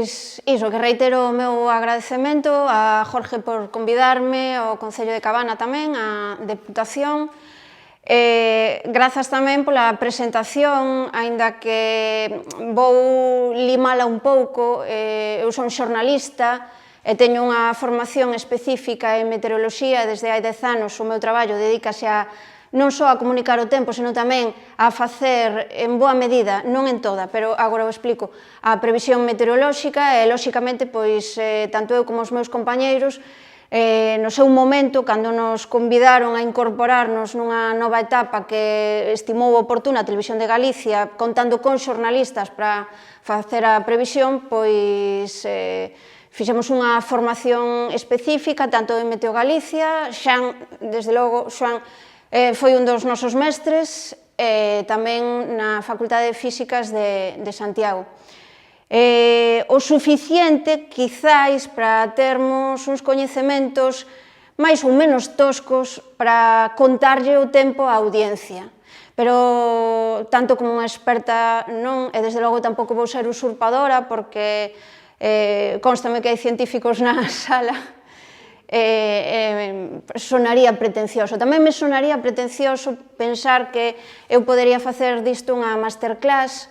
Pois iso, que reitero o meu agradecemento a Jorge por convidarme, ao Concello de Cabana tamén, á Deputación. Grazas tamén pola presentación, aínda que vou limala un pouco. Eu son xornalista e teño unha formación específica en meteoroloxía. Desde hai 10 anos o meu traballo dedícase a non só a comunicar o tempo, senón tamén a facer, en boa medida, non en toda, pero agora o explico, a previsión meteorolóxica e, lóxicamente, pois, tanto eu como os meus compañeiros, no seu momento, cando nos convidaron a incorporarnos nunha nova etapa que estimou oportuna a Televisión de Galicia, contando con xornalistas para facer a previsión, pois fixemos unha formación específica, tanto en Meteo Galicia. Xan, desde logo, Xoan foi un dos nosos mestres, tamén na Facultade de Físicas de Santiago. O suficiente, quizáis, para termos uns coñecementos máis ou menos toscos para contarlle o tempo á audiencia. Pero, tanto como unha experta non, e desde logo tampouco vou ser usurpadora, porque constame que hai científicos na sala, sonaría pretencioso. Tamén me sonaría pretencioso pensar que eu podería facer disto unha masterclass.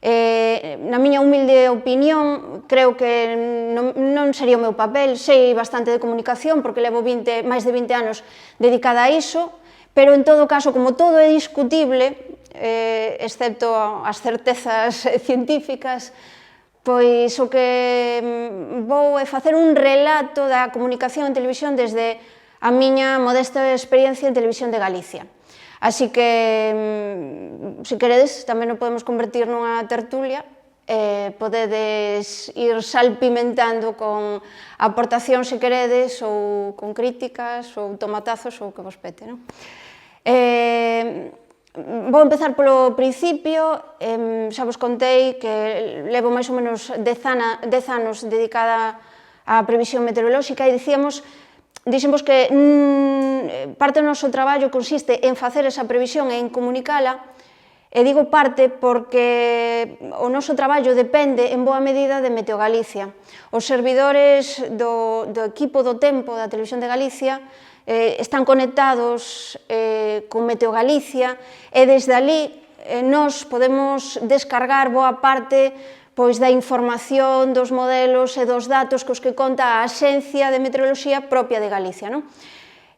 Na miña humilde opinión, creo que non sería o meu papel. Sei bastante de comunicación, porque levo máis de 20 anos dedicada a iso, pero en todo caso, como todo é discutible, excepto as certezas científicas, pois o que vou é facer un relato da comunicación en televisión desde a miña modesta experiencia en Televisión de Galicia. Así que, se queredes, tamén o podemos convertir nunha tertulia, podedes ir salpimentando con aportacións, se queredes, ou con críticas, ou tomatazos, ou o que vos pete, non? Vou empezar polo principio. Xa vos contei que levo máis ou menos 10 anos dedicada á previsión meteorolóxica e dixemos que parte do noso traballo consiste en facer esa previsión e en comunicala. E digo parte porque o noso traballo depende en boa medida de Meteo Galicia. Os servidores do equipo do tempo da Televisión de Galicia están conectados con Meteo Galicia e desde ali nos podemos descargar boa parte da información, dos modelos e dos datos cos que conta a Axencia de Meteoroloxía propia de Galicia.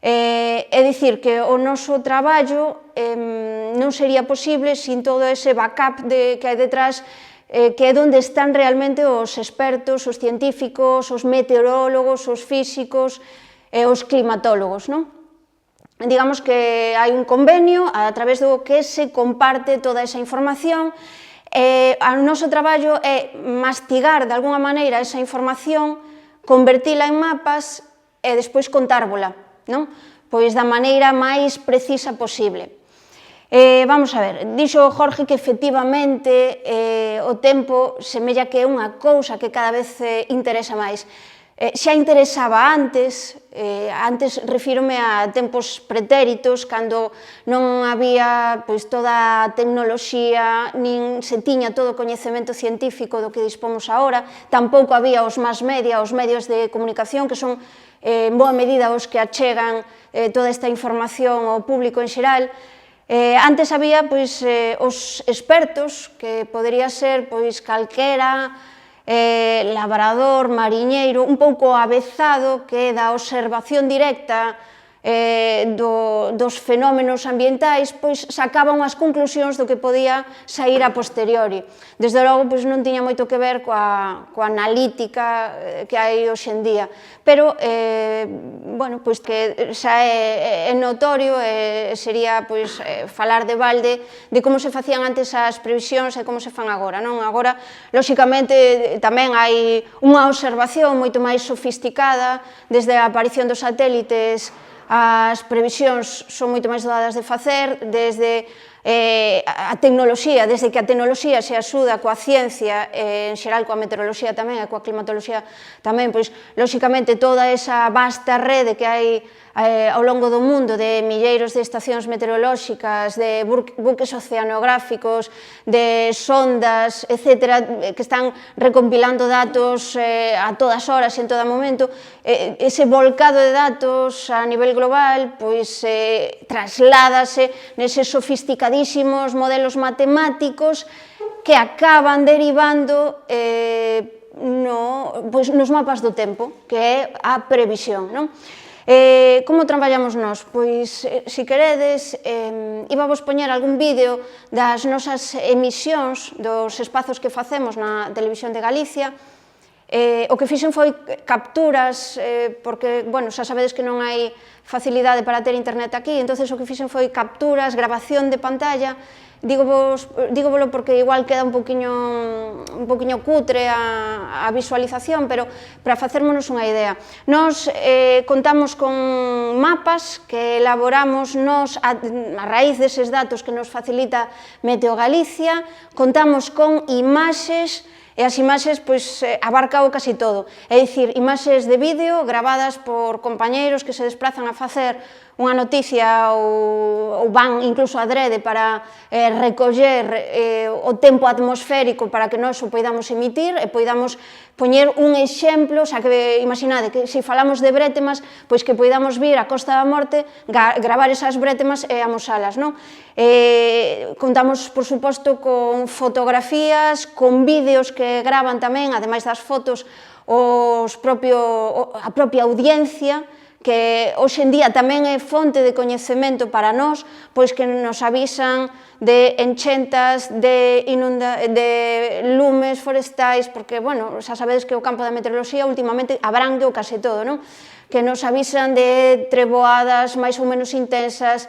É dicir, que o noso traballo non sería posible sin todo ese backup que hai detrás, que é onde están realmente os expertos, os científicos, os meteorólogos, os físicos e os climatólogos. Digamos que hai un convenio a través do que se comparte toda esa información. O noso traballo é mastigar de alguna maneira esa información, convertila en mapas e despois contárbola, pois da maneira máis precisa posible. Vamos a ver, dixo Jorge que efectivamente o tempo semella que é unha cousa que cada vez interesa máis. Xa interesaba antes refírome a tempos pretéritos, cando non había toda a tecnoloxía, nin se tiña todo o coñecemento científico do que dispomos agora, tampouco había os mass media, os medios de comunicación, que son en boa medida os que achegan toda esta información ao público en xeral. Antes había os expertos, que podería ser calquera labrador, mariñeiro, un pouco avezado, que da observación directa dos fenómenos ambientais, sacaban unhas conclusións do que podía sair a posteriori. Desde logo, non tiña moito que ver coa analítica que hai hoxe en día, pero, que xa é notorio, sería falar de balde de como se facían antes as previsións e como se fan agora. Agora, lóxicamente, tamén hai unha observación moito máis sofisticada. Desde a aparición dos satélites, as previsións son moito máis doadas de facer, desde a tecnoloxía, desde que a tecnoloxía se axuda coa ciencia, en xeral coa meteoroloxía tamén e coa climatoloxía tamén, pois, lóxicamente, toda esa vasta rede que hai ao longo do mundo de milleiros de estacións meteorolóxicas, de buques oceanográficos, de sondas, etc., que están recompilando datos a todas horas e en todo momento, ese volcado de datos a nivel global, pois, trasládase neses sofisticadísimos modelos matemáticos que acaban derivando nos mapas do tempo, que é a previsión, non? Como traballamos nós? Pois, se queredes, íbamos poñer algún vídeo das nosas emisións dos espazos que facemos na Televisión de Galicia. O que fixen foi capturas, porque, bueno, xa sabedes que non hai facilidade para ter internet aquí, entonces o que fixen foi capturas, grabación de pantalla. Dígovolo porque igual queda un poquinho cutre a visualización, pero para facermonos unha idea. Nos contamos con mapas que elaboramos nos a raíz deses datos que nos facilita Meteo Galicia, contamos con imaxes, e as imaxes abarcao casi todo, é dicir, imaxes de vídeo gravadas por compañeiros que se desplazan a facer unha noticia ou van incluso adrede para recoller o tempo atmosférico para que nós o poidamos emitir e poidamos poñer un exemplo, xa que imaginade que se falamos de brétemas, pois que poidamos vir á Costa da Morte, gravar esas brétemas e amosalas, non? Contamos, por suposto, con fotografías, con vídeos que gravan tamén, ademais das fotos, a propia audiencia, que hoxe en día tamén é fonte de coñecemento para nós, pois que nos avisan de enchentas, de lumes forestais, porque, bueno, xa sabedes que o campo da meteoroloxía últimamente abrangue o case todo, non? Que nos avisan de treboadas máis ou menos intensas.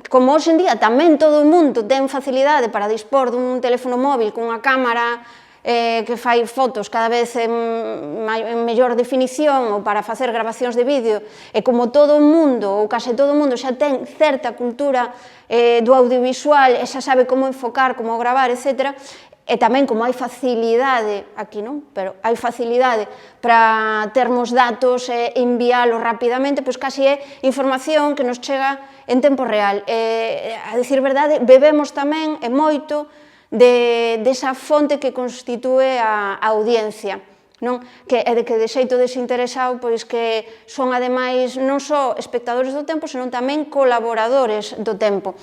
Como hoxe en día tamén todo o mundo ten facilidade para dispor dun teléfono móvil con unha cámara que fai fotos cada vez en mellor definición ou para facer grabacións de vídeo, e como todo o mundo, ou case todo o mundo, xa ten certa cultura do audiovisual e xa sabe como enfocar, como gravar, etc., e tamén como hai facilidade, aquí non, pero hai facilidade para termos datos e enviálos rapidamente, pois casi é información que nos chega en tempo real. A dicir verdade, bebemos tamén, e moito, desa fonte que constitúe a audiencia, que é de que de xeito desinteresado, pois que son ademais non só espectadores do tempo, senón tamén colaboradores do tempo.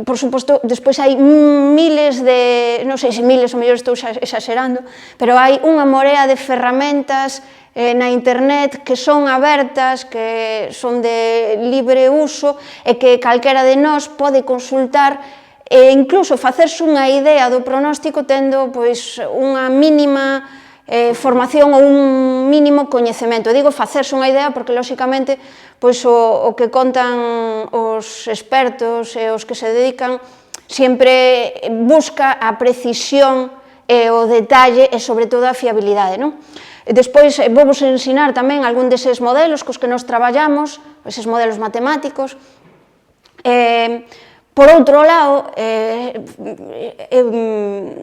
Por suposto, despois hai miles de, non sei se miles, ou mellor estou exagerando, pero hai unha morea de ferramentas na internet que son abertas, que son de libre uso e que calquera de nós pode consultar e incluso facerse unha idea do pronóstico tendo unha mínima formación ou un mínimo coñecemento. Digo facerse unha idea porque, lóxicamente, o que contan os expertos e os que se dedican sempre busca a precisión e o detalle e, sobre todo, a fiabilidade. Despois, vou vos ensinar tamén algún deses modelos cos que nos traballamos, eses modelos matemáticos. Por outro lado,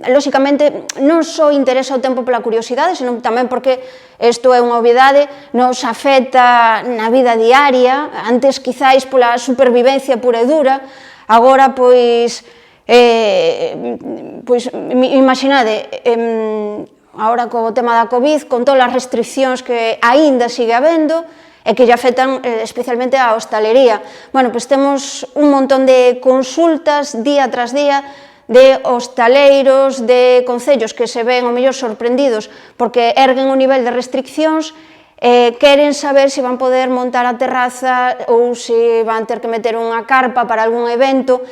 lóxicamente, non só interesa o tempo pola curiosidade, senón tamén porque isto é unha obviedade, nos afecta na vida diaria, antes quizáis pola supervivencia pura e dura, agora, imaginade, agora co tema da COVID, con todas as restriccións que aínda sigue habendo, e que lle afectan especialmente á hostalería. Bueno, pois temos un montón de consultas día tras día de hostaleiros, de concellos que se ven ao mellor sorprendidos porque erguen o nivel de restriccións e queren saber se van poder montar a terraza ou se van ter que meter unha carpa para algún evento.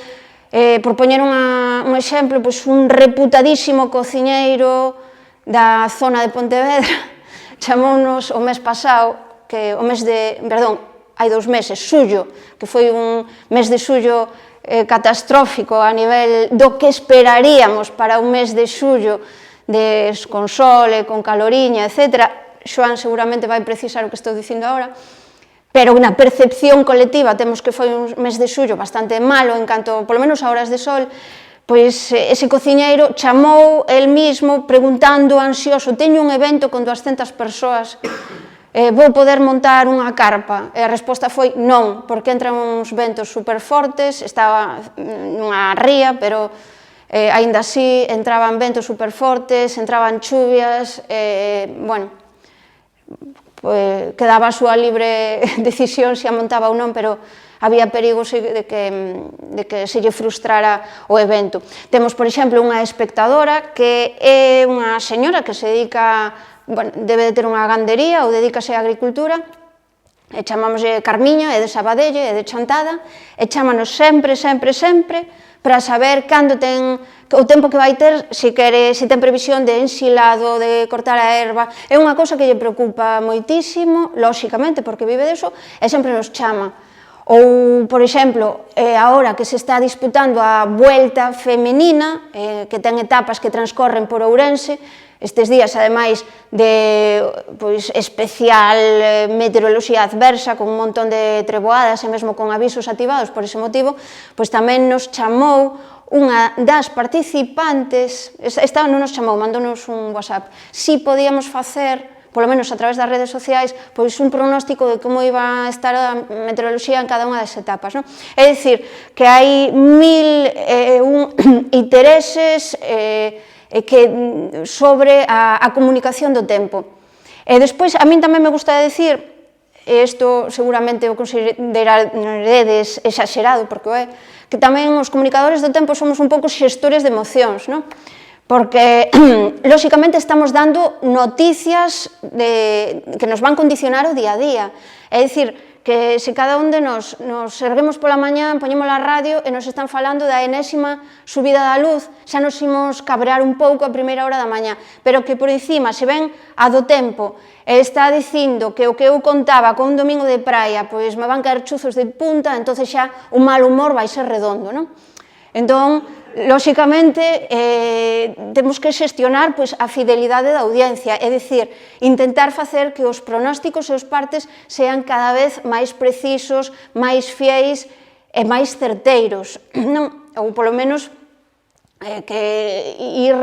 Por poñer un exemplo, un reputadísimo cociñeiro da zona de Pontevedra chamounos o mes pasado, hai 2 meses, xullo, que foi un mes de xullo catastrófico a nivel do que esperaríamos para un mes de xullo, con sol e con caloriña, etc. Xoan seguramente vai precisar o que estou dicindo agora. pero na percepción colectiva temos que foi un mes de xullo bastante malo, en canto, polo menos a horas de sol, pois ese cociñeiro chamou el mismo preguntando ansioso, teño un evento con 200 persoas, vou poder montar unha carpa? E a resposta foi non, porque entran uns ventos superfortes, estaba nunha ría, pero aínda así entraban ventos superfortes, entraban chuvias, bueno, quedaba a súa libre decisión se a montaba ou non, pero había perigos de que se lle frustrara o evento. Temos, por exemplo, unha espectadora que é unha señora que se dedica, bueno, debe de ter unha gandería ou dedícase á agricultura, e chamámoslle Carmiña, é de Sabadelle, é de Chantada, e chámanos sempre, sempre, sempre, para saber cando ten o tempo que vai ter, se ten previsión de ensilado, de cortar a erva. É unha cousa que lle preocupa moitísimo, lóxicamente, porque vive deso, e sempre nos chama. Ou, por exemplo, agora que se está disputando a Vuelta Femenina, que ten etapas que transcorren por Ourense, estes días, ademais de especial meteoroloxía adversa, con un montón de treboadas e mesmo con avisos activados por ese motivo, pois tamén nos chamou unha das participantes, esta non nos chamou, mandounos un WhatsApp, si podíamos facer, polo menos a través das redes sociais, pois un pronóstico de como iba a estar a meteoroloxía en cada unha das etapas. É dicir, que hai un intereses sobre a comunicación do tempo. E despois, a min tamén me gusta decir, e isto seguramente o consideraredes exagerado, porque é, que tamén os comunicadores do tempo somos un pouco xestores de emocións, non? Porque, lóxicamente, estamos dando noticias que nos van condicionar o día a día. É dicir, que se cada un de nos erguemos pola mañá, poñemos a radio e nos están falando da enésima subida da luz, xa nos imos cabrear un pouco a primeira hora da mañá, pero que por encima se ven a do tempo e está dicindo que o que eu contaba con un domingo de praia, pois me van caer chuzos de punta, entonces xa o mal humor vai ser redondo, non? Entón, lóxicamente, temos que xestionar a fidelidade da audiencia, é dicir, intentar facer que os pronósticos e os partes sean cada vez máis precisos, máis fiéis e máis certeiros, ou polo menos que ir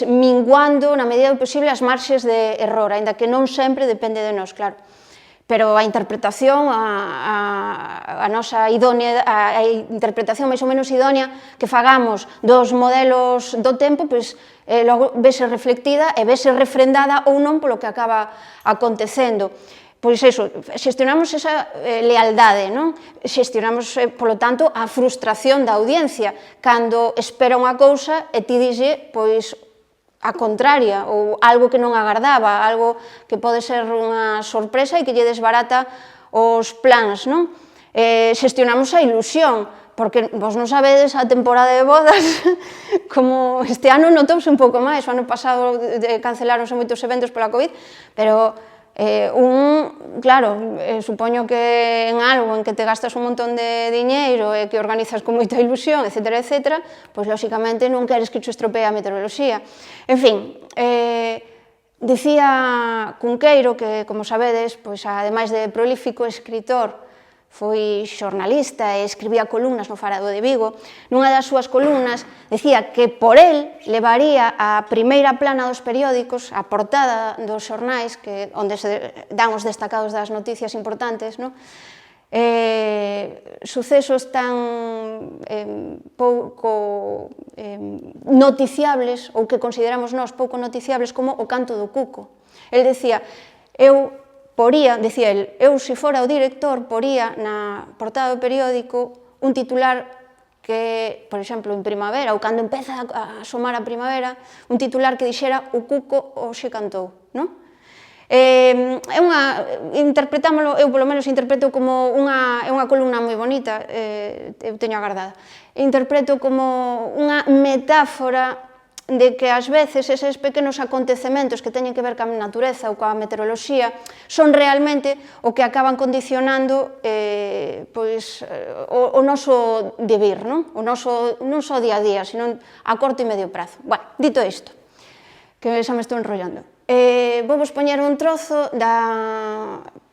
minguando na medida do posible as marxes de error, aínda que non sempre depende de nós, claro. Pero a interpretación, a nosa idónea, a interpretación máis ou menos idónea que fagamos dos modelos do tempo, pois logo vese reflectida e vese refrendada ou non polo que acaba acontecendo. Pois iso, xestionamos esa lealdade, non? Xestionamos, polo tanto, a frustración da audiencia, cando espera unha cousa e ti dixe, pois, a contraria, ou algo que non agardaba, algo que pode ser unha sorpresa e que lle desbarata os plans, non? Xestionamos a ilusión, porque vos non sabedes a temporada de bodas, como este ano notouse un pouco máis, o ano pasado cancelaronse moitos eventos pola COVID, pero claro, supoño que en algo en que te gastas un montón de diñeiro e que organizas con moita ilusión, etcétera, etcétera, pois lóxicamente non queres que cho estropee a meteoroloxía. En fin, dicía Cunqueiro que, como sabedes, pois ademais de prolífico escritor, foi xornalista e escribía columnas no Farado de Vigo. Nunha das súas columnas decía que por el levaría a primeira plana dos periódicos, a portada dos xornais, onde se dan os destacados das noticias importantes, sucesos tan pouco noticiables, ou que consideramos nós pouco noticiables, como o canto do cuco. El decía, decía el, eu se fora o director, poría na portada do periódico un titular que, por exemplo, en primavera, ou cando empeza a asomar a primavera, un titular que dixera o cuco hoxe cantou, non? Interpretámoslo, eu polo menos interpreto como unha columna moi bonita, eu teño agardada, interpreto como unha metáfora de que ás veces eses pequenos acontecementos que teñen que ver ca natureza ou coa meteoroloxía son realmente o que acaban condicionando o noso devir, non só día a día, sino a corto e medio prazo. Bueno, dito isto, que xa me estou enrollando, vou vos poñer un trozo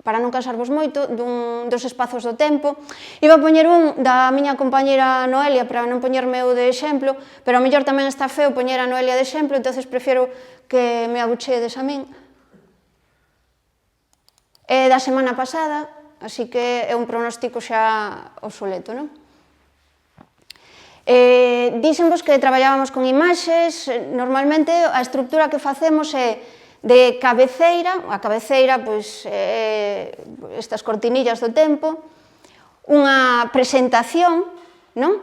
para non cansarvos moito, dos espazos do tempo. Iba a poñer un da miña compañera Noelia para non poñerme o de exemplo, pero ao mellor tamén está feo poñer a Noelia de exemplo, entonces prefiero que me abuchedes a min. É da semana pasada, así que é un pronóstico xa obsoleto, non? Díxenvos que traballábamos con imaxes, normalmente a estructura que facemos é de cabeceira, a cabeceira, pois, estas cortinillas do tempo, unha presentación, non?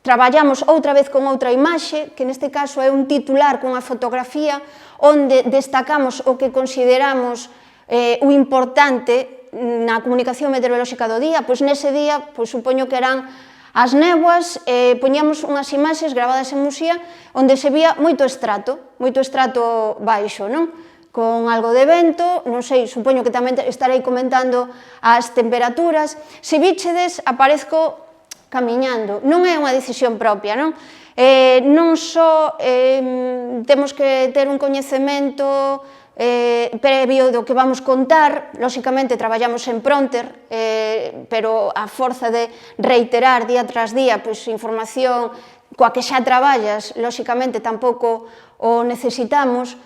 Traballamos outra vez con outra imaxe, que neste caso é un titular cunha fotografía, onde destacamos o que consideramos o importante na comunicación meteorolóxica do día, pois nese día, pois supoño que eran as néboas, poñíamos unhas imaxes gravadas en Muxía onde se vía moito estrato baixo, non? Con algo de vento, non sei, supoño que tamén estarei comentando as temperaturas. Se víchedes, aparezco camiñando, non é unha decisión propia, non? Non só temos que ter un coñecemento previo do que vamos contar, lóxicamente traballamos en pronter, pero a forza de reiterar día tras día pois información coa que xa traballas, lóxicamente tampouco o necesitamos,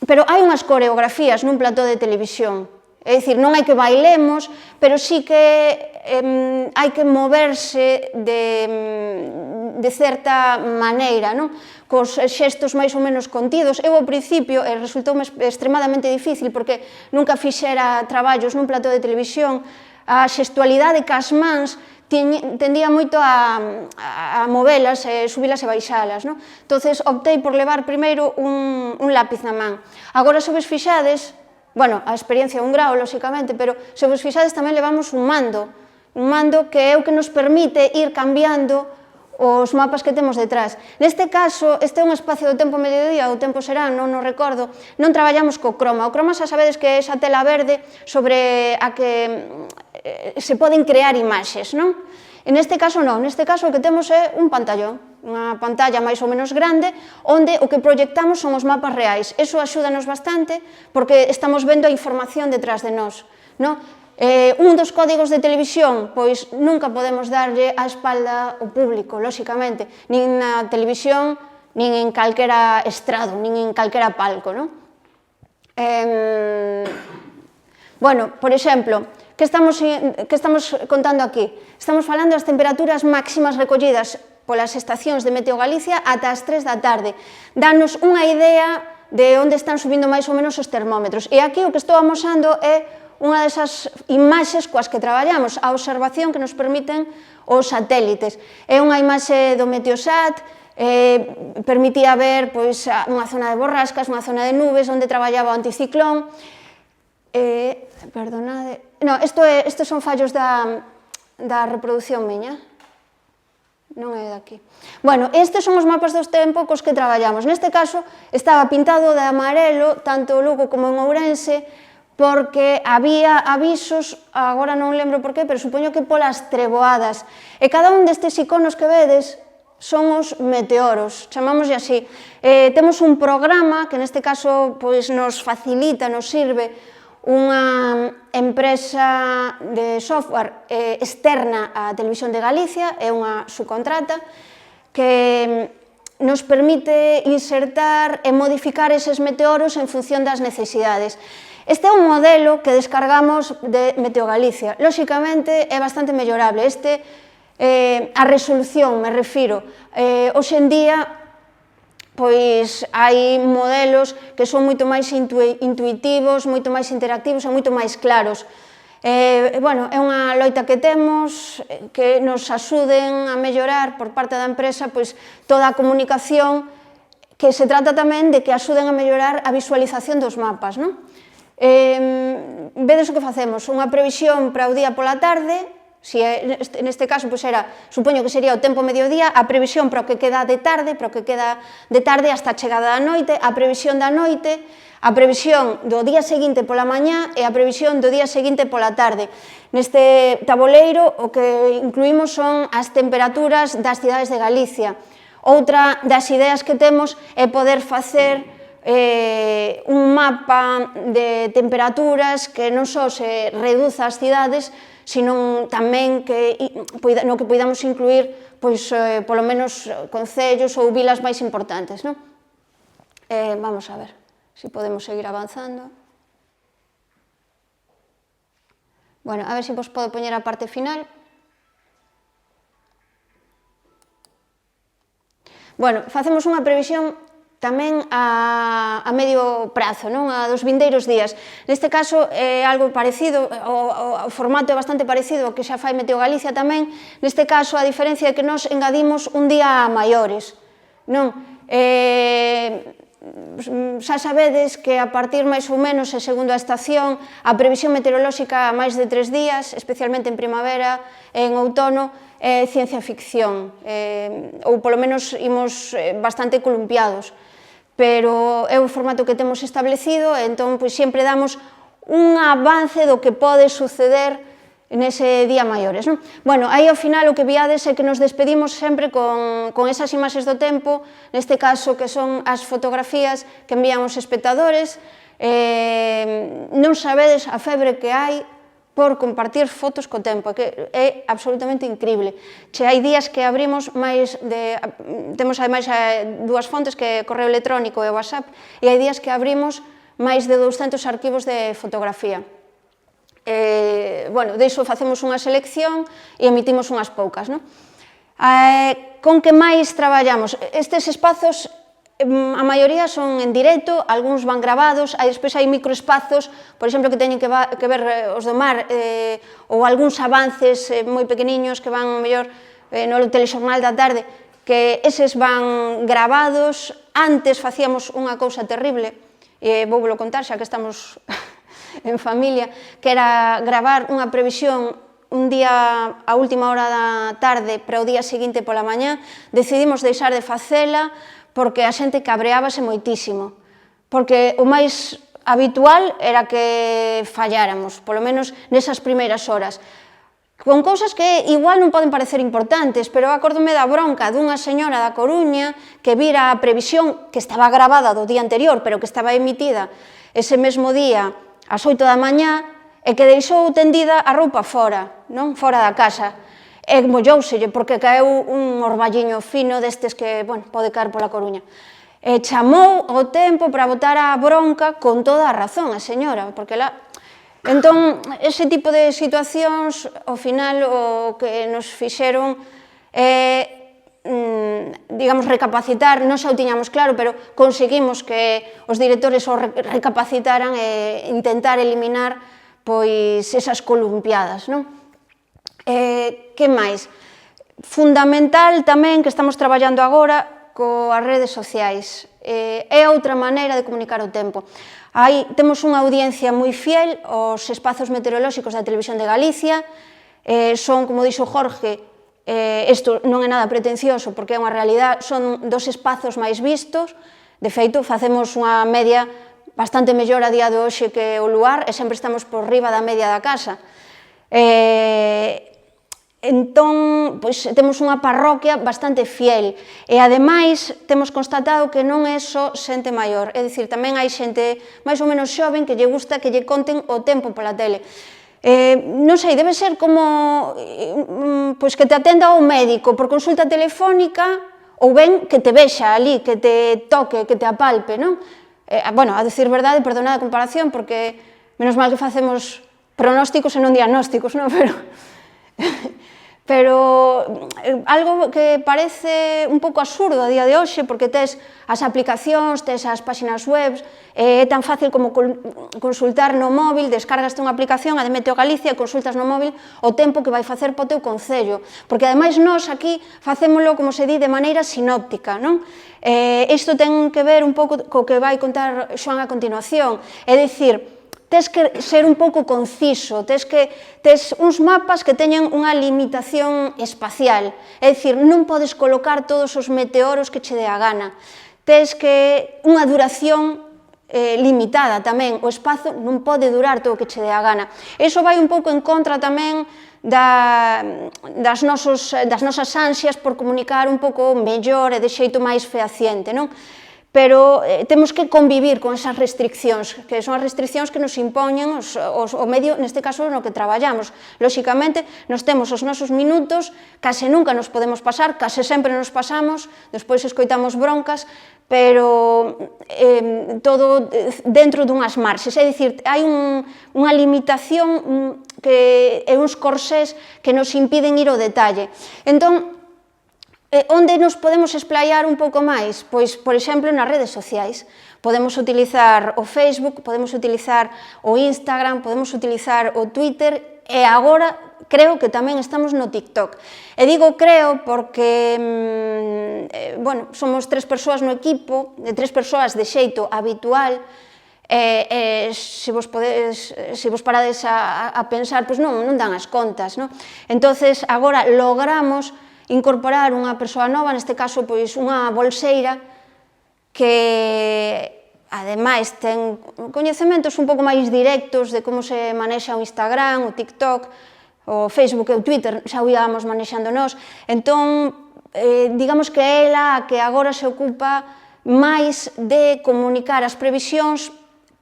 pero hai unhas coreografías nun plató de televisión, é dicir, non hai que bailemos, pero sí que hai que moverse de certa maneira, non? Cos xestos máis ou menos contidos. Eu ao principio resultoume extremadamente difícil porque nunca fixera traballos nun plató de televisión, a xestualidade cas mans tendía moito a movelas, subilas e baixalas, non? Entonces optei por levar primeiro un lápiz na man. Agora, se vos fixades, bueno, a experiencia é un grau, lóxicamente, pero se vos fixades tamén levamos un mando que é o que nos permite ir cambiando os mapas que temos detrás. Neste caso, este é un espacio do tempo mediodía, ou tempo serán, non o recordo, non traballamos co croma. O croma xa sabedes que é esa tela verde sobre a que se poden crear imaxes, non? En este caso non, neste caso o que temos é un pantallón, unha pantalla máis ou menos grande, onde o que proyectamos son os mapas reais. Eso axúdanos bastante porque estamos vendo a información detrás de nós, non? Un dos códigos de televisión, pois nunca podemos darlle a espalda ao público, lóxicamente, nin na televisión, nin en calquera estrado, nin en calquera palco, non? Bueno, por exemplo, que estamos contando aquí? Estamos falando das temperaturas máximas recollidas polas estacións de Meteo Galicia ata as 3 da tarde. Danos unha idea de onde están subindo máis ou menos os termómetros. E aquí o que estou amosando é unha desas imaxes coas que traballamos, a observación que nos permiten os satélites. É unha imaxe do Meteosat, permitía ver unha zona de borrascas, unha zona de nubes, onde traballaba o anticiclón. Perdonade... Non, estes son fallos da reproducción miña. Non é daqui. Bueno, estes son os mapas dos tempos cos que traballamos. Neste caso, estaba pintado de amarelo, tanto Lugo como en Ourense, porque había avisos, agora non lembro por qué, pero supoño que polas treboadas. E cada un destes iconos que vedes son os meteoros, chamámoslle así. Temos un programa que neste caso nos facilita, nos sirve unha empresa de software externa á Televisión de Galicia, é unha subcontrata, que nos permite insertar e modificar eses meteoros en función das necesidades. Este é un modelo que descargamos de Meteo Galicia. Lóxicamente, é bastante mellorable. A resolución, me refiro. Hoxe en día, pois, hai modelos que son moito máis intuitivos, moito máis interactivos e moito máis claros. Bueno, é unha loita que temos, que nos axuden a mellorar por parte da empresa toda a comunicación, que se trata tamén de que axuden a mellorar a visualización dos mapas, non? Vedes o que facemos, unha previsión para o día pola tarde, neste caso supoño que sería o tempo mediodía, a previsión para o que queda de tarde, hasta a chegada da noite, a previsión da noite, a previsión do día seguinte pola mañá e a previsión do día seguinte pola tarde. Neste taboleiro o que incluímos son as temperaturas das cidades de Galicia. Outra das ideas que temos é poder facer un mapa de temperaturas que non só se reduza as cidades, sino tamén no que poidamos incluir polo menos concellos ou vilas máis importantes. Vamos a ver se podemos seguir avanzando. Bueno, a ver se vos podo poñer a parte final. Bueno, facemos unha previsión tamén a medio prazo, a dos vindeiros días. Neste caso é algo parecido, o formato é bastante parecido ao que xa fai Meteo Galicia tamén. Neste caso a diferencia é que nos engadimos un día a maiores. Xa sabedes que a partir máis ou menos, segundo a estación, a previsión meteorolóxica a máis de 3 días, especialmente en primavera e en outono, é ciencia ficción, ou polo menos imos bastante columpiados, pero é o formato que temos establecido, e entón sempre damos un avance do que pode suceder nese día maiores. Bueno, aí ao final o que viades é que nos despedimos sempre con esas imaxes do tempo, neste caso que son as fotografías que envían os espectadores. Non sabedes a febre que hai por compartir fotos co tempo, que é absolutamente increíble. Hai días que abrimos temos ademais dúas fontes, que é correo electrónico e WhatsApp, e hai días que abrimos máis de 200 arquivos de fotografía. Bueno, diso facemos unha selección e emitimos unhas poucas. Con que máis traballamos? Estes espazos, a maioría son en directo, algúns van gravados, despois hai microespazos, por exemplo, que teñen que ver os do mar, ou algúns avances moi pequeniños que van mellor no telexornal da tarde, que eses van gravados. Antes facíamos unha cousa terrible, e vou volo contar xa que estamos en familia, que era gravar unha previsión un día a última hora da tarde para o día seguinte pola mañá. Decidimos deixar de facela porque a xente cabreábase moitísimo, porque o máis habitual era que falláramos, polo menos nesas primeiras horas, con cousas que igual non poden parecer importantes, pero acórdome da bronca dunha señora da Coruña que vira a previsión que estaba grabada do día anterior, pero que estaba emitida ese mesmo día ás 8 da mañá, e que deixou tendida a roupa fora da casa. E mollouselle porque caeu un orballiño fino destes que pode caer pola Coruña. E chamou ao tempo para botar a bronca con toda a razón a señora, porque lá... Entón, ese tipo de situacións, ao final, o que nos fixeron é, digamos, recapacitar. Non xa o tiñamos claro, pero conseguimos que os directores o recapacitaran e intentar eliminar esas columpiadas. Que máis? Fundamental tamén que estamos traballando agora coas redes sociais. É outra maneira de comunicar o tempo. Temos unha audiencia moi fiel aos espazos meteorolóxicos da Televisión de Galicia. Son, como dixo Jorge, isto non é nada pretencioso porque é unha realidade, son dos espazos máis vistos. De feito, facemos unha media bastante mellor a día de hoxe que o Luar, e sempre estamos por riba da media da casa. Entón, temos unha parroquia bastante fiel, e ademais temos constatado que non é só xente maior, é dicir, tamén hai xente máis ou menos xoven que lle gusta que lle conten o tempo pola tele. Non sei, debe ser como que te atenda o médico por consulta telefónica, ou ben que te vexa ali, que te toque, que te apalpe, non? Bueno, a decir verdade, perdonad a comparación, porque menos mal que facemos pronósticos e non diagnósticos, non? Pero algo que parece un pouco absurdo a día de hoxe, porque tes as aplicacións, tes as páxinas web, é tan fácil como consultar no móvil, descargaste unha aplicación, a de Meteo Galicia, e consultas no móvil o tempo que vai facer po teu concello, porque ademais nós aquí facémolo, como se di, de maneira sinóptica, non? Isto ten que ver un pouco co que vai contar Xoan a continuación, é dicir, tes que ser un pouco conciso, tes uns mapas que teñen unha limitación espacial, é dicir, non podes colocar todos os meteoros que che dé a gana, tes que unha duración limitada tamén, o espazo non pode durar todo o que che dé a gana. Iso vai un pouco en contra tamén das nosas ansias por comunicar un pouco mellor e de xeito máis fehaciente, non? pero temos que convivir con esas restriccións, que son as restriccións que nos impoñen o medio, neste caso, no que traballamos. Lóxicamente, nos temos os nosos minutos, case nunca nos podemos pasar, case sempre nos pasamos, despois escoitamos broncas, pero todo dentro dunhas marxes, é dicir, hai unha limitación e uns corsés que nos impiden ir ao detalle. Entón, onde nos podemos explayar un pouco máis? Pois, por exemplo, nas redes sociais. Podemos utilizar o Facebook, podemos utilizar o Instagram, podemos utilizar o Twitter e agora creo que tamén estamos no TikTok. E digo creo porque, bueno, somos 3 persoas no equipo, 3 persoas de xeito habitual, se vos parades a pensar, pois non dan as contas, non? Entonces, agora logramos incorporar unha persoa nova, neste caso, pois, unha bolseira que, ademais, ten coñecementos un pouco máis directos de como se manexa o Instagram, o TikTok, o Facebook e o Twitter, xa o íamos manexando nós. Entón, digamos que é ela a que agora se ocupa máis de comunicar as previsións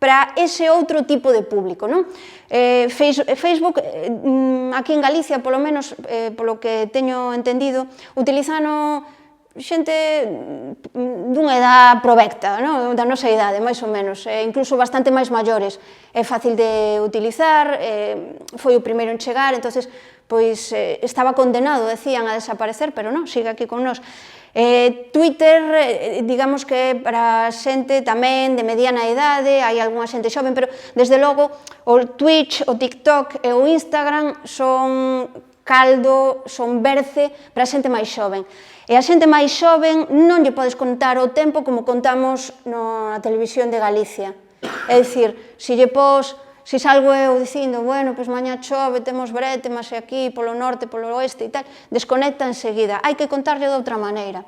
para ese outro tipo de público, non? Facebook, aquí en Galicia, polo menos, polo que teño entendido, utilizano xente dunha edad provecta, da nosa idade, máis ou menos, incluso bastante máis maiores. É fácil de utilizar, foi o primeiro en chegar, entonces, pois, estaba condenado, decían, a desaparecer, pero non, sigue aquí con nós. Twitter, digamos que para xente tamén de mediana idade, hai algunha xente xoven, pero, desde logo, o Twitch, o TikTok e o Instagram son caldo, son berce para a xente máis xoven. E a xente máis xoven non lle podes contar o tempo como contamos na televisión de Galicia. É dicir, se salgo eu dicindo, bueno, pois mañá chove, temos brétemas e aquí, polo norte, polo oeste e tal, desconecta enseguida. Hai que contarlle de outra maneira.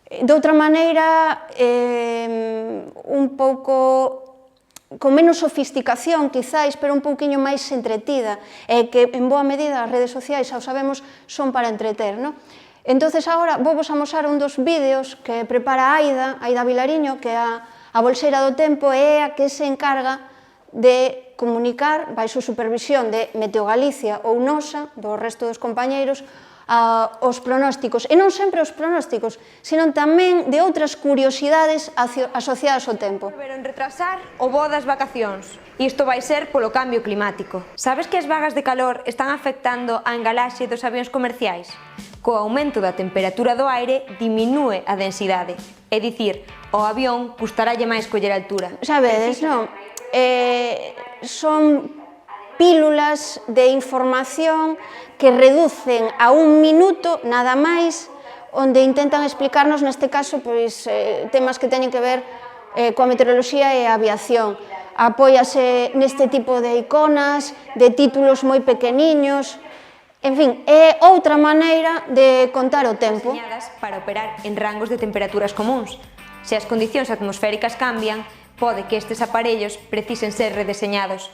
De outra maneira, un pouco con menos sofisticación, quizáis, pero un pouquiño máis entretida, e que, en boa medida, as redes sociais, xa o sabemos, son para entreter, non? Entonces, agora, vou vos amosar un dos vídeos que prepara Aida Vilariño, que é a bolseira do tempo, e é a que se encarga de comunicar, baixo supervisión de Meteo Galicia ou nosa, do resto dos compañeiros, os pronósticos. E non sempre os pronósticos, senón tamén de outras curiosidades asociadas ao tempo. Volveron retrasar o voo das vacacións. Isto vai ser polo cambio climático. Sabes que as vagas de calor están afectando a engalaxe dos avións comerciais? Co aumento da temperatura do aire diminúe a densidade. É dicir, o avión custaralle máis coller altura. Sabedes, non? Son pílulas de información que reducen a un minuto, nada máis, onde intentan explicarnos, neste caso, temas que teñen que ver coa meteoroloxía e a aviación. Apóiase neste tipo de iconas, de títulos moi pequeniños, en fin, é outra maneira de contar o tempo. Diseñadas para operar en rangos de temperaturas comuns. Se as condicións atmosféricas cambian, pode que estes aparellos precisen ser redeseñados.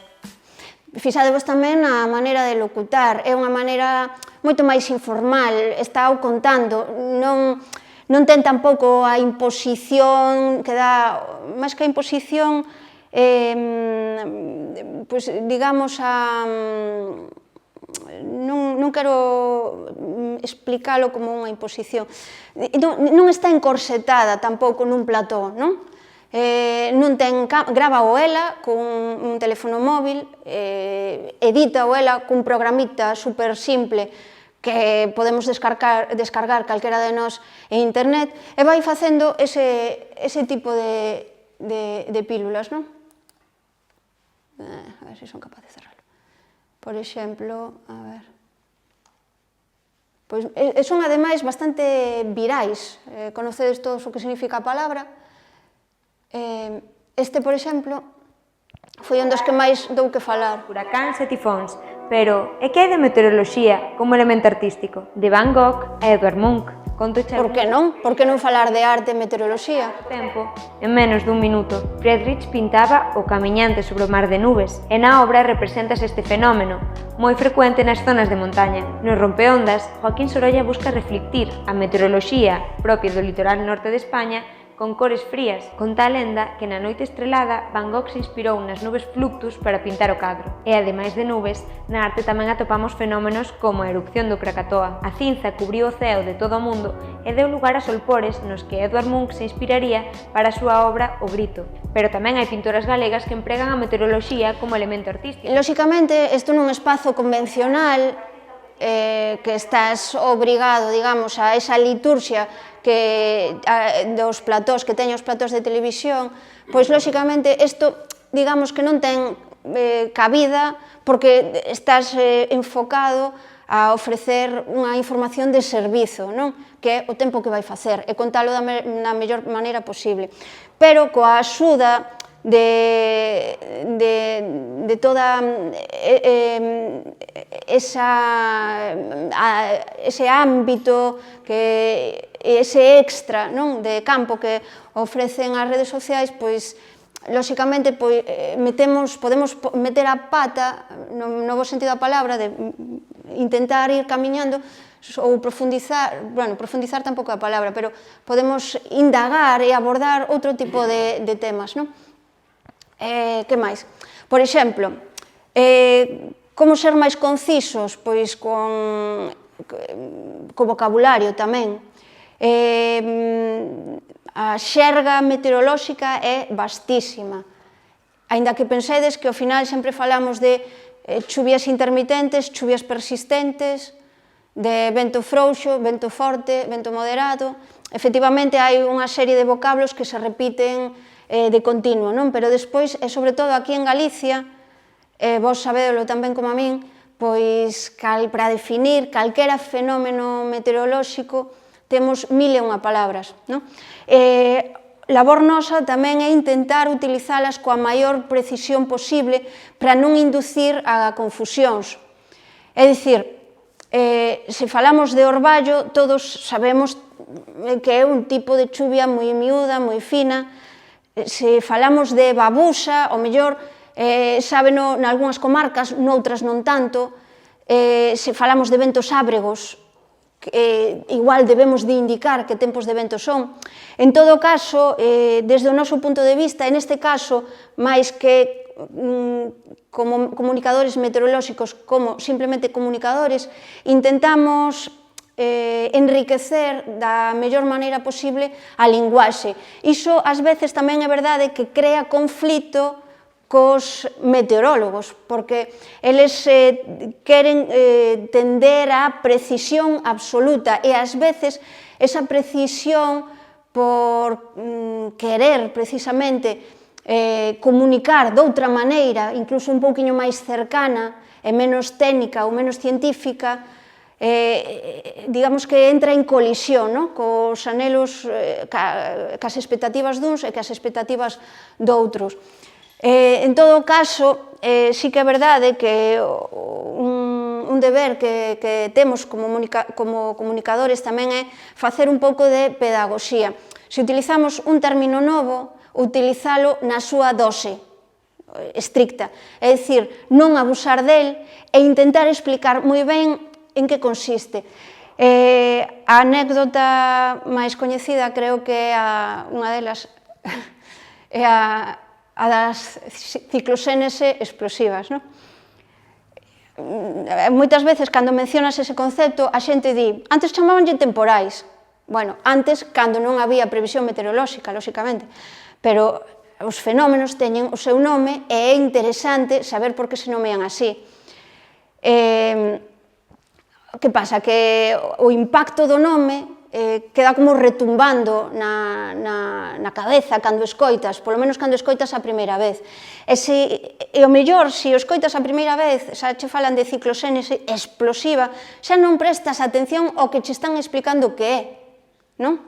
Fixadevos tamén a maneira de locutar, é unha maneira moito máis informal, está o contando, non ten tampouco a imposición que dá, máis que a imposición, digamos, non quero explicalo como unha imposición, non está encorsetada tampouco nun plató, non? Grava o ela con un teléfono móvil, edita o ela cun programita super simple que podemos descargar calquera de nós en internet e vai facendo ese tipo de pílulas, non? A ver se son capaz de cerrarlo. Por exemplo, a ver... Pois son, ademais, bastante virais. Conocedes todos o que significa a palabra. Este, por exemplo, foi un dos que máis dou que falar. Huracáns e tifóns, pero é que hai de meteoroloxía como elemento artístico? De Van Gogh a Edvard Munch. Por que non? Por que non falar de arte e meteoroloxía? Tempo, en menos dun minuto, Friedrich pintaba o camiñante sobre o mar de nubes, e na obra representas este fenómeno, moi frecuente nas zonas de montaña. Nos rompeondas, Joaquín Sorolla busca reflectir a meteoroloxía propia do litoral norte de España con cores frías. Conta a lenda que na noite estrelada Van Gogh se inspirou nas nubes fluctus para pintar o cadro. E ademais de nubes, na arte tamén atopamos fenómenos como a erupción do Krakatoa. A cinza cubriu o ceo de todo o mundo e deu lugar a solpores nos que Edvard Munch se inspiraría para a súa obra O Grito. Pero tamén hai pintoras galegas que empregan a meteoroloxía como elemento artístico. Lóxicamente, isto nun espazo convencional que estás obrigado, digamos, a esa liturxia dos platós que teñen os platós de televisión, pois, lóxicamente, isto, digamos, que non ten cabida porque estás enfocado a ofrecer unha información de servizo, non? Que é o tempo que vai facer e contalo na mellor maneira posible. Pero coa axuda de toda ese ámbito, ese extra de campo que ofrecen as redes sociais, pois, lóxicamente, podemos meter a pata, no bo sentido da palabra, de intentar ir camiñando ou profundizar, bueno, profundizar tampouco é a palabra, pero podemos indagar e abordar outro tipo de temas, non? Que máis? Por exemplo, como ser máis concisos? Pois co vocabulario tamén. A xerga meteorolóxica é vastísima. Aínda que pensedes que ao final sempre falamos de chuvias intermitentes, chuvias persistentes, de vento frouxo, vento forte, vento moderado. Efectivamente, hai unha serie de vocablos que se repiten de continuo, non? Pero despois, e sobre todo aquí en Galicia, vos sabedelo tamén como a min, pois para definir calquera fenómeno meteorolóxico temos 1001 palabras, non? Labor nosa tamén é intentar utilizalas coa maior precisión posible para non inducir a confusións. É dicir, se falamos de orballo, todos sabemos que é un tipo de chuvia moi miúda, moi fina. Se falamos de babuxa, ao mellor sábeno nalgúnas comarcas, noutras non tanto. Se falamos de ventos ábregos, igual debemos de indicar que tempos de vento son. En todo caso, desde o noso punto de vista, en este caso, máis que como comunicadores meteorolóxicos, como simplemente comunicadores, intentamos enriquecer da mellor maneira posible a linguaxe. Iso, ás veces, tamén é verdade que crea conflito cos meteorólogos, porque eles queren tender á precisión absoluta e, ás veces, esa precisión por querer, precisamente, comunicar doutra maneira, incluso un pouquiño máis cercana e menos técnica ou menos científica, digamos que entra en colisión cos anelos, cas expectativas duns e cas expectativas doutros. En todo caso, sí que é verdade que un deber que temos como comunicadores tamén é facer un pouco de pedagogía. Se utilizamos un término novo, utilizalo na súa dose estricta, é dicir, non abusar del e intentar explicar moi ben en que consiste. A anécdota máis coñecida, creo que é unha delas, é a das cicloxénese explosivas. Moitas veces, cando mencionas ese concepto, a xente di, antes chamabanlle temporais. Bueno, antes, cando non había previsión meteorolóxica, lóxicamente, pero os fenómenos teñen o seu nome e é interesante saber por que se nomean así. Que pasa? Que o impacto do nome queda como retumbando na cabeza cando escoitas, polo menos cando escoitas a primeira vez. E o mellor, se o escoitas a primeira vez, xa che falan de cicloxénese explosiva, xa non prestas atención ao que che están explicando o que é, non?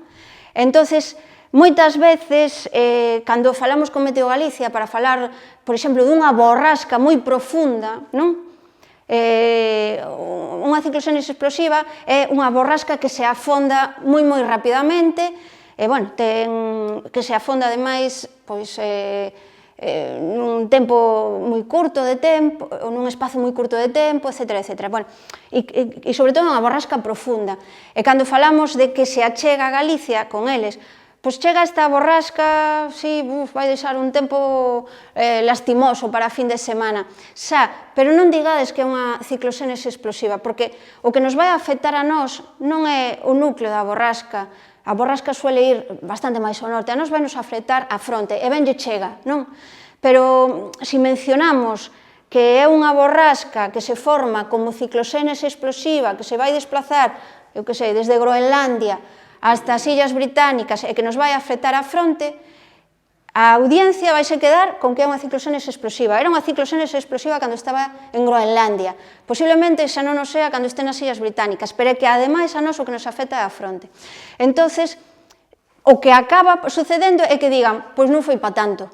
Entonces, moitas veces, cando falamos con Meteo Galicia para falar, por exemplo, dunha borrasca moi profunda, non? Unha cicloxénese explosiva é unha borrasca que se afonda moi rapidamente, que se afonda ademais nun tempo moi curto de tempo, ou nun espazo moi curto de tempo, etc. E sobre todo unha borrasca profunda. E cando falamos de que se achega a Galicia con eles, pois chega esta borrasca, sí, vai deixar un tempo lastimoso para a fin de semana. Pero non digades que é unha cicloxénese explosiva, porque o que nos vai afectar a nós non é o núcleo da borrasca. A borrasca suele ir bastante máis ao norte, a nós vai nos afectar a fronte, e ben lle chega, non? Pero se mencionamos que é unha borrasca que se forma como cicloxénese explosiva, que se vai desplazar, eu que sei, desde Groenlandia hasta as Illas Británicas e que nos vai afectar a fronte, a audiencia vai se quedar con que é unha cicloxénese explosiva. Era unha cicloxénese explosiva cando estaba en Groenlandia. Posiblemente xa non o sea cando este nas Illas Británicas, pero é que ademais a nos o que nos afecta é a fronte. Entonces, o que acaba sucedendo é que digan, pois non foi pa tanto.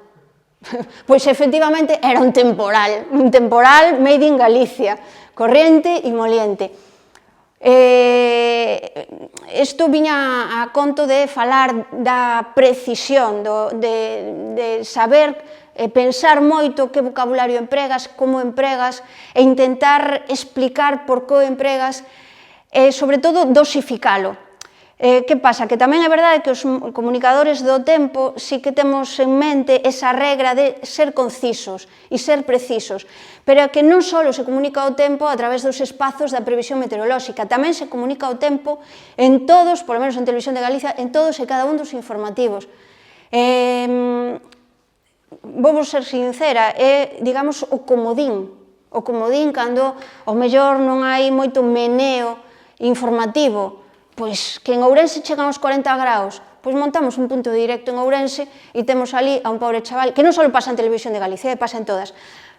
Pois efectivamente era un temporal made in Galicia, corriente e moliente. Isto viña a conto de falar da precisión, de saber pensar moito que vocabulario empregas, como empregas, e intentar explicar por que o empregas, e sobre todo dosificalo. Que pasa? Que tamén é verdade que os comunicadores do tempo sí que temos en mente esa regra de ser concisos e ser precisos, pero que non só se comunica o tempo a través dos espazos da previsión meteorolóxica, tamén se comunica o tempo en todos, polo menos en Televisión de Galicia, en todos e cada un dos informativos. Vou ser sincera, é, digamos, o comodín cando ao mellor non hai moito meneo informativo, pois que en Ourense chegan aos 40 graus, pois montamos un punto directo en Ourense e temos ali a un pobre chaval, que non só pasa en Televisión de Galicia, pasa en todas,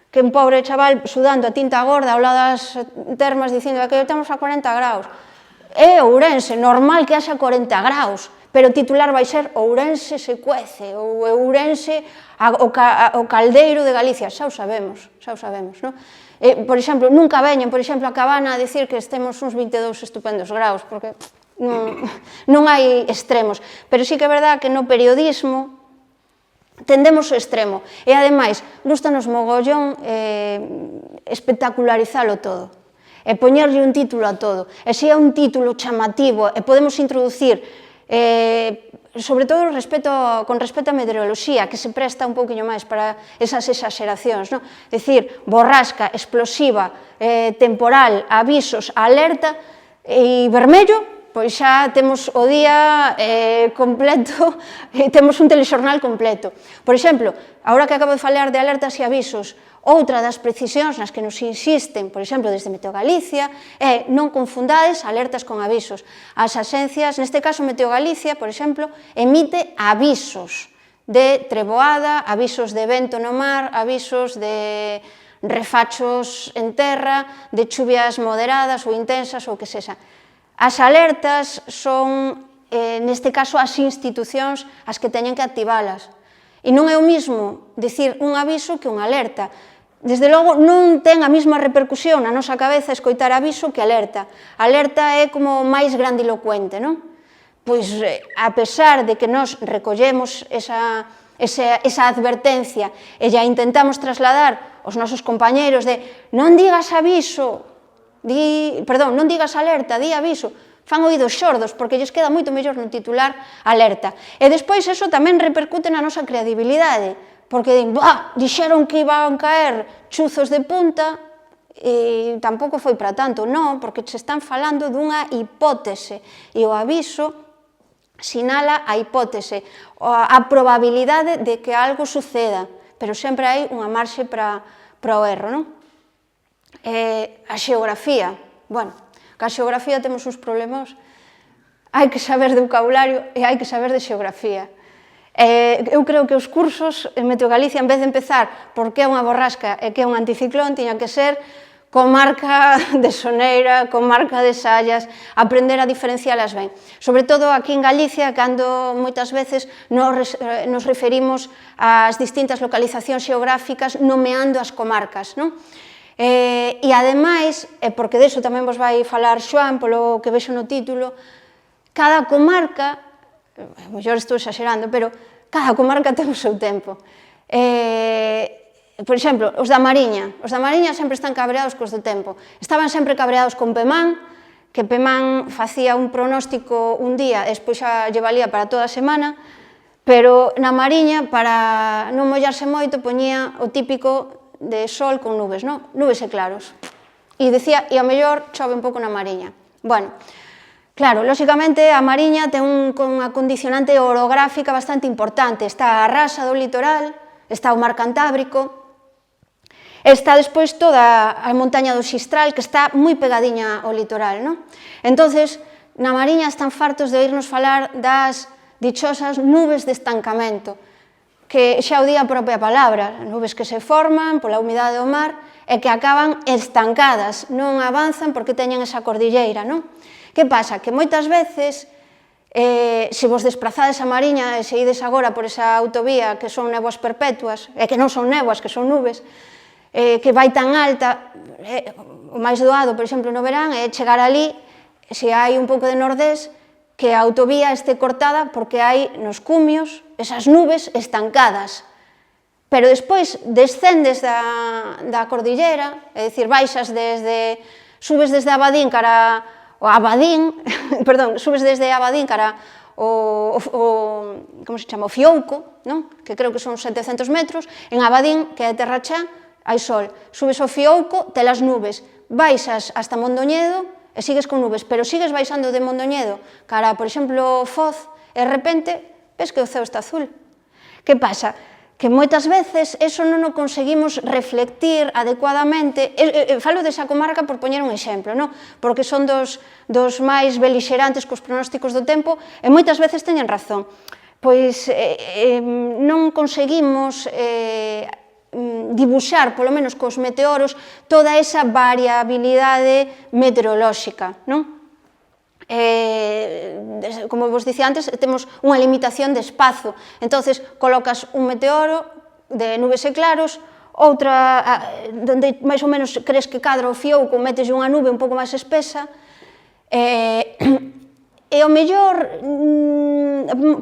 que un pobre chaval sudando a tinta gorda ao lado das termas dicindo que estamos a 40 graus. É Ourense, normal que haxa 40 graus, pero o titular vai ser Ourense se cuece, ou Ourense o caldeiro de Galicia, xa o sabemos, non? Por exemplo, nunca veñen, por exemplo, a Cabana a dicir que estemos uns 22 estupendos graus, porque non hai extremos, pero sí que é verdad que no periodismo tendemos o extremo, e ademais, gustanos mogollón espectacularizalo todo, e poñerlle un título a todo, e se é un título chamativo, e podemos introducir, sobre todo con respecto á meteoroloxía, que se presta un pouquinho máis para esas exageracións, non? Decir, borrasca, explosiva, temporal, avisos, alerta e vermello, pois xa temos o día completo, temos un telexornal completo. Por exemplo, agora que acabo de falar de alertas e avisos, outra das precisións nas que nos insisten, por exemplo, desde Meteo Galicia, é non confundades alertas con avisos. As axencias, neste caso Meteo Galicia, por exemplo, emite avisos de treboada, avisos de vento no mar, avisos de refachos en terra, de chuvias moderadas ou intensas ou que sexa. As alertas son, neste caso, as institucións as que teñen que activalas. E non é o mismo dicir un aviso que unha alerta. Desde logo, non ten a mesma repercusión na nosa cabeza escoitar aviso que alerta. Alerta é como máis grandilocuente, non? Pois, a pesar de que nos recollemos esa advertencia e ya intentamos trasladar aos nosos compañeros de non digas aviso, non digas alerta, di aviso, fan oídos xordos, porque lles queda moito mellor no titular alerta. E despois eso tamén repercute na nosa credibilidade, porque dixeron que iban caer chuzos de punta, e tampouco foi para tanto, non, porque se están falando dunha hipótese, e o aviso sinala a hipótese, a probabilidade de que algo suceda, pero sempre hai unha marxe para o erro, non? A xeografía, bueno, ca xeografía temos uns problemas, hai que saber de vocabulario e hai que saber de xeografía. Eu creo que os cursos en Meteo Galicia, en vez de empezar por que é unha borrasca e que é un anticiclón, tiña que ser comarca de Soneira, comarca de Sallas, aprender a diferencialas ben. Sobre todo aquí en Galicia, cando moitas veces nos referimos ás distintas localizacións xeográficas nomeando as comarcas, non? E ademais, porque deso tamén vos vai falar Xoán, polo que vexo no título, cada comarca, mellor estou exagerando, pero cada comarca ten o seu tempo. Por exemplo, os da Mariña sempre están cabreados cos do tempo. Estaban sempre cabreados con Pemán, que Pemán facía un pronóstico un día e despois xa lle valía para toda a semana, pero na Mariña, para non mollarse moito, poñía o típico de sol con nubes, non? Nubes e claros. E dicía, e ao mellor chove un pouco na Mariña. Bueno, claro, lóxicamente a Mariña ten unha condicionante orográfica bastante importante. Está a rasa do litoral, está o mar Cantábrico, está despois toda a montaña do Xistral, que está moi pegadiña ao litoral, non? Entonces, na Mariña están fartos de oírnos falar das dichosas nubes de estancamento, que xa o di a propia palabra, nubes que se forman pola humidade do mar e que acaban estancadas, non avanzan porque teñen esa cordilleira, non? Que pasa? Que moitas veces, se vos desprazades a Mariña e se ides agora por esa autovía que son néboas perpetuas, e que non son néboas, que son nubes, que vai tan alta, o máis doado, por exemplo, no verán, é chegar ali, se hai un pouco de nordés, que a autovía este cortada porque hai nos cumios esas nubes estancadas. Pero despois descendes da cordillera, é dicir, subes desde Abadín cara o Abadín, perdón, subes desde Abadín cara como se chama, o Fiouco, non? Que creo que son 700 metros, en Abadín, que é terra chá, hai sol. Subes ao Fiouco, telas nubes, baixas hasta Mondoñedo e sigues con nubes, pero sigues baixando de Mondoñedo cara, por exemplo, Foz, e de repente ves que o ceo está azul. Que pasa? Que moitas veces eso non o conseguimos reflectir adecuadamente. Falo desa comarca por poñer un exemplo, non? Porque son dos máis belixerantes cos pronósticos do tempo e moitas veces teñen razón. Pois non conseguimos dibuxar, polo menos cos meteoros, toda esa variabilidade meteorolóxica, non? Como vos dicía antes, temos unha limitación de espazo, entonces colocas un meteoro de nubes e claros, outra donde máis ou menos crees que cadra o Fiouco, metes unha nube un pouco máis espesa, e ao mellor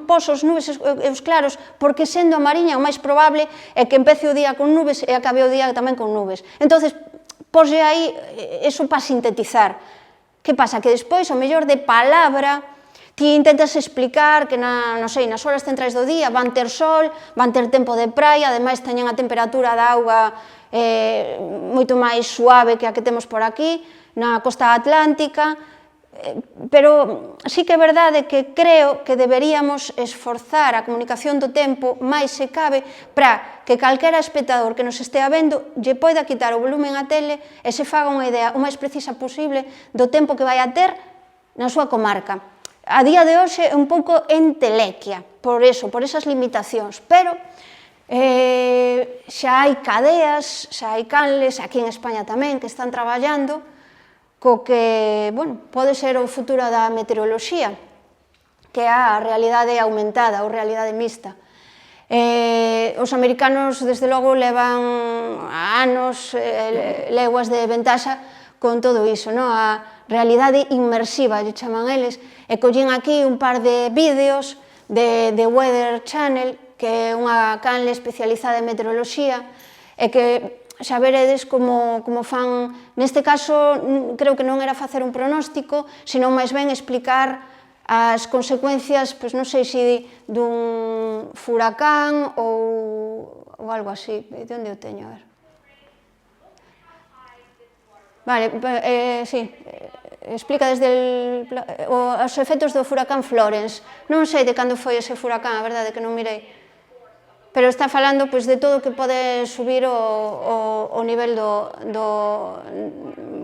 pos os nubes e os claros, porque sendo a Mariña o máis probable é que empece o día con nubes e acabe o día tamén con nubes. Entonces, poslle aí eso para sintetizar. Que pasa? Que despois, ao mellor de palabra, ti intentas explicar que nas horas centrais do día van ter sol, van ter tempo de praia, ademais teñen a temperatura da auga moito máis suave que a que temos por aquí, na costa atlántica, pero sí que é verdade que creo que deberíamos esforzar a comunicación do tempo máis se cabe para que calquera espectador que nos estea vendo lle poida quitar o volumen á tele e se faga unha idea o máis precisa posible do tempo que vai a ter na súa comarca. A día de hoxe é un pouco entelequia por esas limitacións, pero xa hai cadeas, xa hai canles, aquí en España tamén, que están traballando co que, bueno, pode ser o futuro da meteoroloxía, que é a realidade aumentada ou realidade mixta. Os americanos, desde logo, levan anos, leguas de ventaxa con todo iso, a realidade inmersiva, lle chaman eles, e collín aquí un par de vídeos de Weather Channel, que é unha canle especializada en meteoroloxía, e que xa veredes como fan, neste caso, creo que non era facer un pronóstico, senón máis ben explicar as consecuencias, pois non sei se dun furacán ou algo así. De onde o teño? A ver. Vale, sí, explica desde os efectos do furacán Florence. Non sei de cando foi ese furacán, a verdade que non mirei. Pero está falando pois, de todo o que pode subir o nivel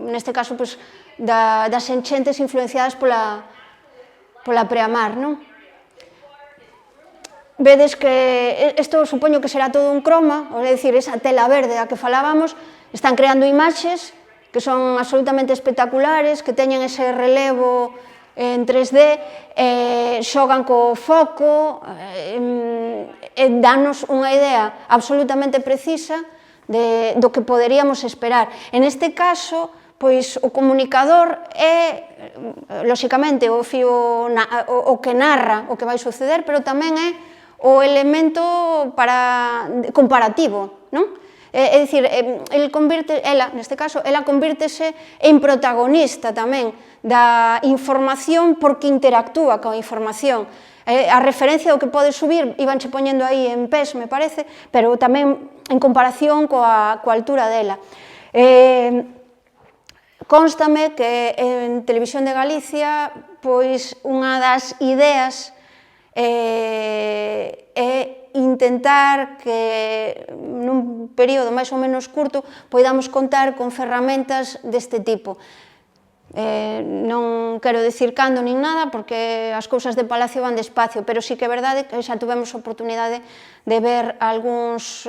neste caso, pois, das enchentes influenciadas pola preamar, non? Vedes que isto supoño que será todo un croma, é dicir, esa tela verde a que falábamos, están creando imaxes que son absolutamente espectaculares, que teñen ese relevo en 3D, xogan co foco, danos unha idea absolutamente precisa do que poderíamos esperar. En este caso, pois o comunicador é, lóxicamente, o que narra o que vai suceder, pero tamén é o elemento comparativo, non? É dicir, neste caso, ela convírtese en protagonista tamén da información porque interactúa coa información. A referencia do que pode subir, ibanche poñendo aí en pes, me parece, pero tamén en comparación coa altura dela. Constame que en Televisión de Galicia, pois, unha das ideas é intentar que nun período máis ou menos curto poidamos contar con ferramentas deste tipo. Non quero dicir cando nin nada, porque as cousas de Palacio van despacio, pero sí que é verdade que xa tuvemos oportunidade de ver algúns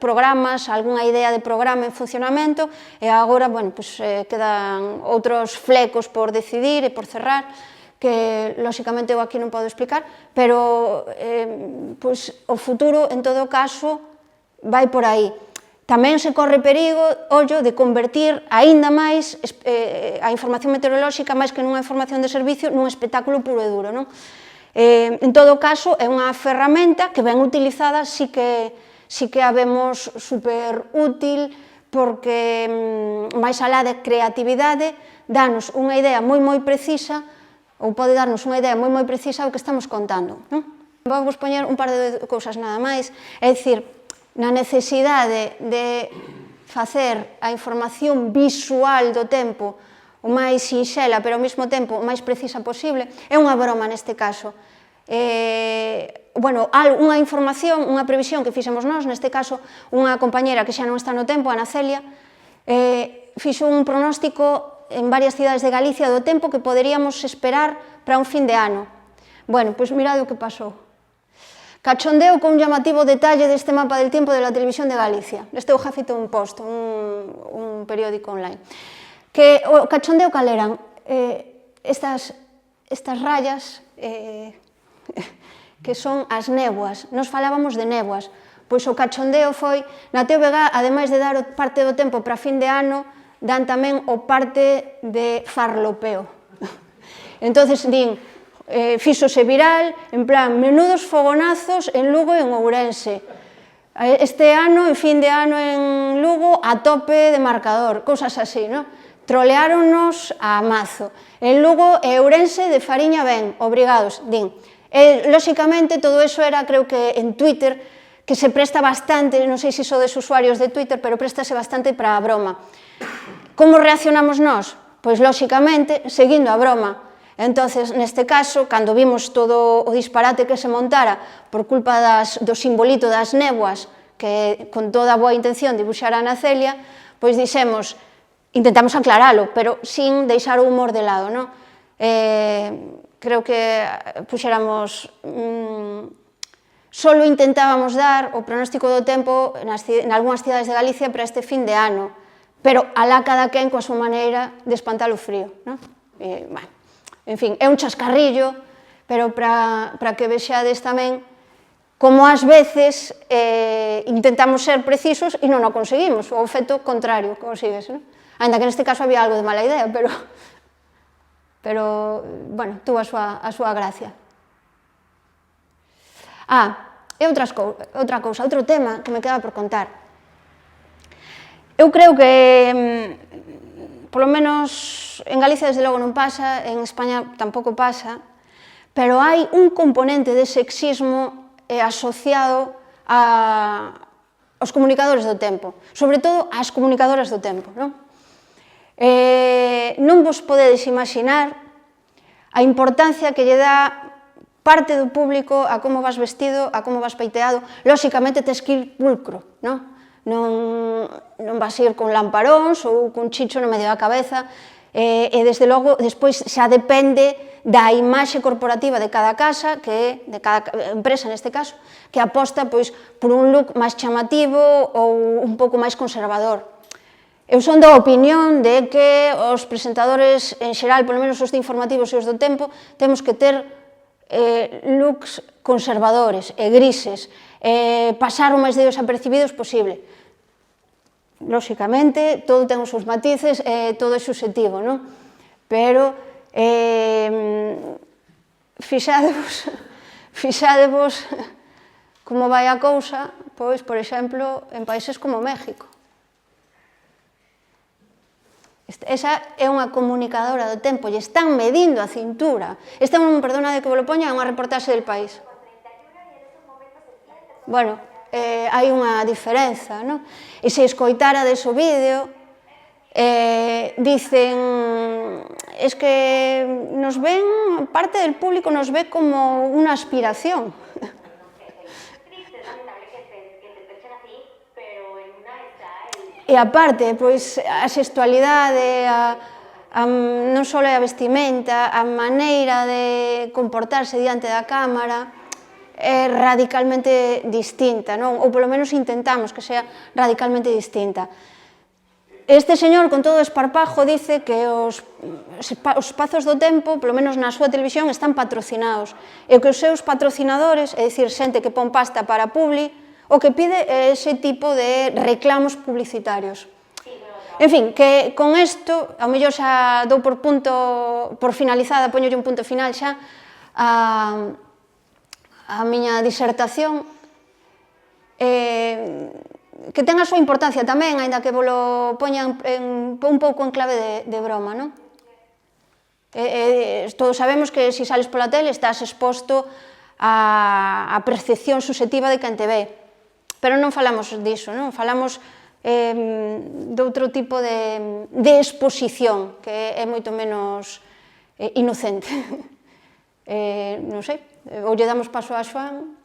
programas, algunha idea de programa en funcionamento, e agora, bueno, quedan outros flecos por decidir e por cerrar, que, lóxicamente, eu aquí non podo explicar, pero o futuro, en todo caso, vai por aí. Tamén se corre perigo, ollo, de convertir aínda máis a información meteorolóxica, máis que nunha información de servicio, nun espectáculo puro e duro, non? En todo caso, é unha ferramenta que ben utilizada sí que a vemos super útil, porque máis alá de creatividade, danos unha idea moi precisa, ou pode darnos unha idea moi precisa do que estamos contando, non? Vamos poñer un par de cousas nada máis, é dicir, na necesidade de facer a información visual do tempo o máis sinxela, pero ao mesmo tempo o máis precisa posible, é unha broma neste caso. Bueno, unha información, unha previsión que fixemos nós, neste caso unha compañera que xa non está no tempo, Ana Celia, fixo un pronóstico en varias cidades de Galicia do tempo que poderíamos esperar para un fin de ano. Bueno, pois mirade o que pasou. Cachondeo con un llamativo detalle deste mapa del tiempo de la Televisión de Galicia. Este é o Huffington Post, un periódico online. Que o cachondeo cal eran? Estas rayas que son as néboas. Nos falábamos de néboas. Pois o cachondeo foi, na TVG, ademais de dar parte do tempo para fin de ano, dan tamén o parte de farlopeo. Entonces, din, fíxose viral, en plan, menudos fogonazos en Lugo e en Ourense. Este ano, en fin de ano en Lugo, a tope de marcador, cousas así, non? Troleáronnos a mazo. En Lugo e Ourense de fariña ben, obrigados, din. Lóxicamente, todo eso era, creo que en Twitter, que se presta bastante, non sei se sodes usuarios de Twitter, pero préstase bastante para a broma. Como reaccionamos nós? Pois, lóxicamente, seguindo a broma. Entonces, neste caso, cando vimos todo o disparate que se montara por culpa do simbolito das néboas, que con toda a boa intención dibuxara a Ana Celia, pois dixemos, intentamos aclaralo, pero sin deixar o humor de lado, non? Creo que puxéramos... Solo intentábamos dar o pronóstico do tempo en algunhas cidades de Galicia para este fin de ano, pero alá cada quen coa súa maneira de espantar o frío, non? Bueno, en fin, é un chascarrillo, pero para que vexades tamén como ás veces intentamos ser precisos e non o conseguimos, o efecto contrario consigues, non? Ainda que neste caso había algo de mala idea, pero bueno, tuvo a súa gracia. E outra cousa, outro tema que me queda por contar. Eu creo que, polo menos en Galicia desde logo non pasa, en España tampouco pasa, pero hai un componente de sexismo asociado aos comunicadores do tempo, sobre todo ás comunicadoras do tempo, non? Non vos podedes imaginar a importancia que lle dá parte do público a como vas vestido, a como vas peiteado. Lóxicamente, tes que ir pulcro, non? Non vas ir con lamparóns ou con chicho no medio da cabeza, e, desde logo, despois xa depende da imaxe corporativa de cada casa, de cada empresa neste caso, que aposta por un look máis chamativo ou un pouco máis conservador. Eu son da opinión de que os presentadores, en xeral, polo menos os de informativos e os do tempo, temos que ter looks conservadores e grises, pasar o máis desapercibidos posible. Lóxicamente, todo ten os seus matices, todo é subjetivo, non? Pero fixadevos como vai a cousa, pois, por exemplo, en países como México. Esa é unha comunicadora do tempo, lle están medindo a cintura. Esta, perdona de que vos lo poña, é unha reportaxe del País. Bueno, hai unha diferenza, non? E se escoitarades o vídeo, dicen, es que nos ven, parte del público nos ve como unha aspiración. E aparte, pois, a sexualidade, non só a vestimenta, a maneira de comportarse diante da cámara é radicalmente distinta, non? Ou polo menos intentamos que sea radicalmente distinta. Este señor, con todo o esparpajo, dice que os espazos do tempo, polo menos na súa televisión, están patrocinados, e que os seus patrocinadores, é dicir, xente que pon pasta para publi, o que pide é ese tipo de reclamos publicitarios. En fin, que con isto, ao mellor xa dou por finalizada, poñolle un punto final xa a miña disertación, que ten a súa importancia tamén, aínda que vos lo poñan un pouco en clave de broma, non? Todos sabemos que se sales pola tele estás exposto á percepción subjetiva de quen te ve, pero non falamos diso, non? Falamos de outro tipo de exposición, que é moito menos inocente. Non sei, ou lle damos paso a Xoán.